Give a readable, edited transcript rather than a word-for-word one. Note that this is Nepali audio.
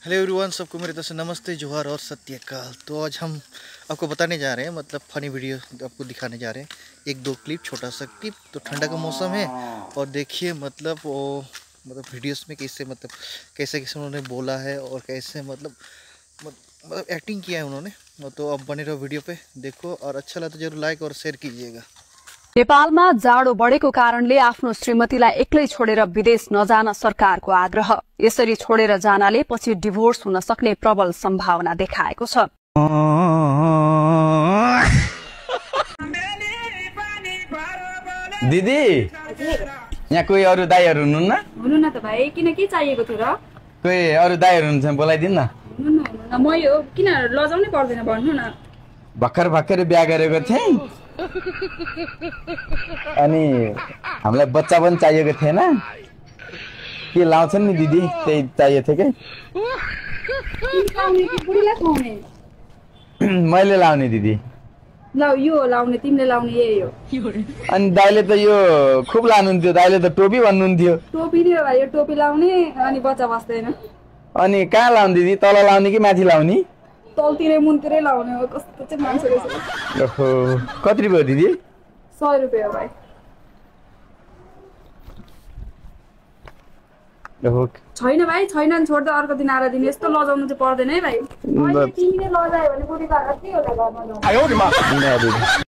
हेलो एवरीवन, सबको मेरी तरफ से नमस्ते, जोहार और सत श्रीकाल। तो आज हम आपको बताने जा रहे हैं, मतलब फनी वीडियो आपको दिखाने जा रहे हैं। एक दो क्लिप, छोटा सा क्लिप। तो ठंडा का मौसम है और देखिए मतलब वो वीडियोस में कैसे कैसे कैसे उन्होंने बोला है और कैसे मतलब एक्टिंग किया है उन्होंने। तो अब बने रहो वीडियो पे, देखो और अच्छा लगा तो जरूर लाइक और शेयर कीजिएगा। नेपालमा जाडो बढेको कारणले आफ्नो श्रीमतीलाई एक्लै छोडेर विदेश नजान सरकारको आग्रह। यसरी छोडेर जानाले पछि डिभोर्स हुन सक्ने प्रबल सम्भावना देखाएको छ। दिदी, यहाँ कोही अरू दाइहरू हुनुहुन्न? हुनु न त भाइ, किन के चाहिएको थियो र? कोही अरू दाइहरू हुनुहुन्छ बोलाइदिनु न। हुनु म यो किन लजाउनै पर्दैन, भन्नु न। भर्खर बिहा गरेको थिएँ अनि हामीलाई बच्चा पनि चाहिएको थिएन। के लाउँछन् नि दिदी, त्यही चाहिएको थियो के मैले लाउने दिदी। यो लाउने, तिमीले लाउने यही हो। अनि दाइले त यो खुब लानुहुन्थ्यो, दाइले त टोपी भन्नुहुन्थ्यो। टोपी नि भाइ, यो टोपी लाउने अनि बच्चा बस्दैन। अनि कहाँ लाउने दिदी, तल लाउने कि माथि लाउने? तलतिरै मुनतिरै लाउने हो। कस्तो चाहिँ मान्छे रहेछ। ओहो, कति रुपियाँ दिदी? 100 रुपियाँ हो भाइ। ओहो, छैन भाइ, छैन, छोड्दा अर्को दिन आएर दिने। यस्तो लजाउनु चाहिँ पर्दैन है भाइ। तिमीले लजायो भने बुढी घरमा के होला, घरमा